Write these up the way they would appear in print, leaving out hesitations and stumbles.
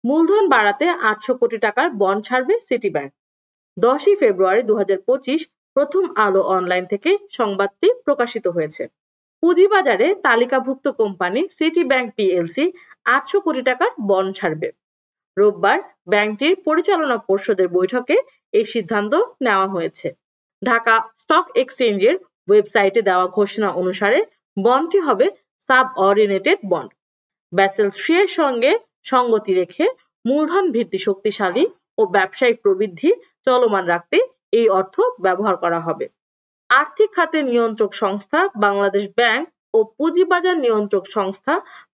মূলধন বাড়াতে 800 কোটি টাকার বন্ড ছাড়বে সিটি ব্যাংক। 10 ফেব্রুয়ারি 2025 প্রথম আলো অনলাইন থেকে সংবাদটি প্রকাশিত হয়েছে। পুঁজিবাজারে তালিকাভুক্ত কোম্পানি সিটি ব্যাংক পিএলসি 800 কোটি টাকার বন্ড ছাড়বে। রোববার ব্যাংকটির পরিচালনা পর্ষদের বৈঠকে এই সিদ্ধান্ত নেওয়া হয়েছে। ঢাকা স্টক এক্সচেঞ্জের ওয়েবসাইটে দেওয়া ঘোষণা অনুসারে বন্ডটি হবে সাবঅর্ডিনেটেড বন্ড। ব্যাসেল 3 এর সঙ্গে সঙ্গতি রেখে মূলধন ভিত্তি শক্তিশালী ও ব্যবসায়িক প্রবৃদ্ধি চলমান রাখতে এই অর্থ ব্যবহার করা হবে। আর্থিক খাতে নিয়ন্ত্রক সংস্থা বাংলাদেশ ব্যাংক ও পুঁজিবাজার নিয়ন্ত্রক সংস্থা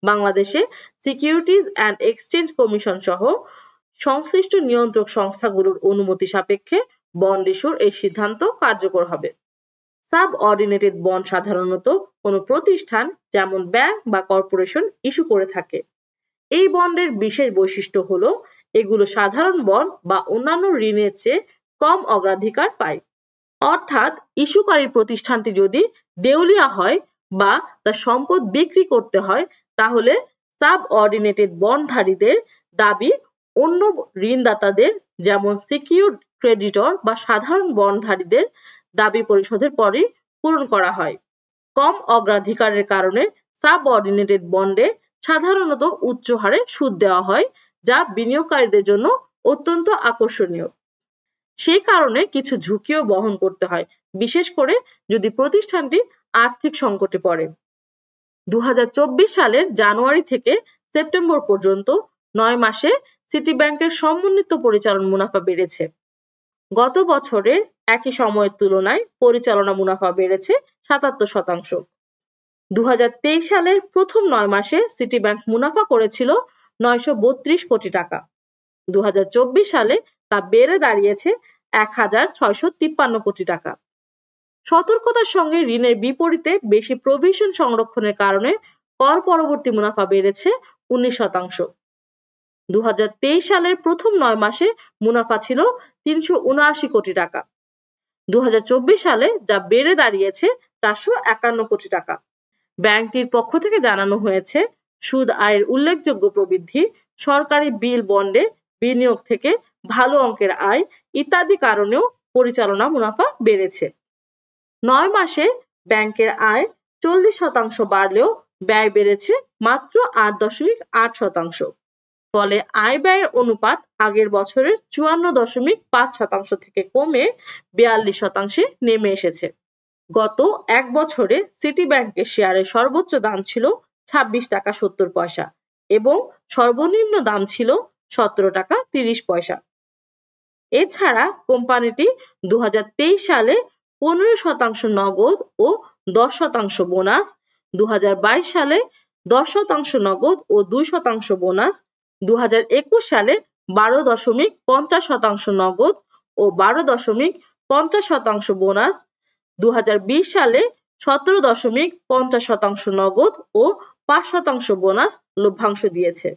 বাংলাদেশে সিকিউরিটিজ অ্যান্ড এক্সচেঞ্জ কমিশন সহ সংশ্লিষ্ট নিয়ন্ত্রক সংস্থাগুলোর অনুমতি সাপেক্ষে বন্ড ইস্যুর এই সিদ্ধান্ত কার্যকর হবে। সাবঅর্ডিনেটেড বন্ড সাধারণত কোনো প্রতিষ্ঠান যেমন ব্যাংক বা কর্পোরেশন ইস্যু করে থাকে। এই বন্ডের বিশেষ বৈশিষ্ট্য হলো এগুলো সাধারণ বন্ড বা অন্যান্য ঋণের চেয়ে কম অগ্রাধিকার পায়। অর্থাৎ ইস্যুকারী প্রতিষ্ঠানটি যদি দেউলিয়া হয় বা তার সম্পদ বিক্রি করতে হয় তাহলে সাবঅর্ডিনেটেড বন্ডধারীদের দাবি অন্য ঋণদাতাদের যেমন সিকিউরড ক্রেডিটর বা সাধারণ বন্ডধারীদের দাবি পরিশোধের পরই পূরণ করা হয়। কম অগ্রাধিকারের কারণে সাবঅর্ডিনেটেড বন্ডে সাধারণত উচ্চ হারে সুদ দেওয়া হয়, যা বিনিয়োগকারীদের জন্য অত্যন্ত আকর্ষণীয়। সেই কারণে কিছু ঝুঁকিও বহন করতে হয়, বিশেষ করে যদি প্রতিষ্ঠানটি আর্থিক সংকটে পড়ে। 2024 সালের জানুয়ারি থেকে সেপ্টেম্বর পর্যন্ত 9 মাসে সিটি ব্যাংকের সমন্বিত পরিচালন মুনাফা বেড়েছে। গত বছরের একই সময়ের তুলনায় পরিচালনা মুনাফা বেড়েছে 77%। 2023 সালের প্রথম 9 মাসে সিটি ব্যাংক মুনাফা করেছিল 932 কোটি টাকা। 2024 সালে তা বেড়ে দাঁড়িয়েছে 1653 কোটি টাকা। সতর্কতার সঙ্গে ঋণের বিপরীতে বেশি প্রভিশন সংরক্ষণের কারণে কর পরবর্তী মুনাফা বেড়েছে 19%। 2023 সালের প্রথম 9 মাসে মুনাফা ছিল 379 কোটি টাকা। 2024 সালে যা বেড়ে দাঁড়িয়েছে 451 কোটি টাকা। ব্যাংকটির পক্ষ থেকে জানানো হয়েছে, সুদ আয়ের উল্লেখযোগ্য প্রবৃদ্ধি, সরকারি বিল বন্ডে বিনিয়োগ থেকে ভালো অঙ্কের আয় ইত্যাদি কারণেও পরিচালনা মুনাফা বেড়েছে। 9 মাসে ব্যাংকের আয় 40% বাড়লেও ব্যয় বেড়েছে মাত্র 8.8%। ফলে আয় ব্যয়ের অনুপাত আগের বছরের 54.5% থেকে কমে 42% নেমে এসেছে। গত এক বছরে সিটি ব্যাংকের শেয়ারের সর্বোচ্চ দাম ছিল 26 টাকা 70 পয়সা এবং সর্বনিম্ন দাম ছিল 17 টাকা 30 পয়সা। এছাড়া কোম্পানিটি 2023 সালে 15% নগদ ও 10% বোনাস, 2022 সালে 10% নগদ ও 2% বোনাস, 2021 সালে 12.50% নগদ ও 12.50% বোনাস, 2020 সালে 17.50% নগদ ও 5% বোনাস লভ্যাংশ দিয়েছে।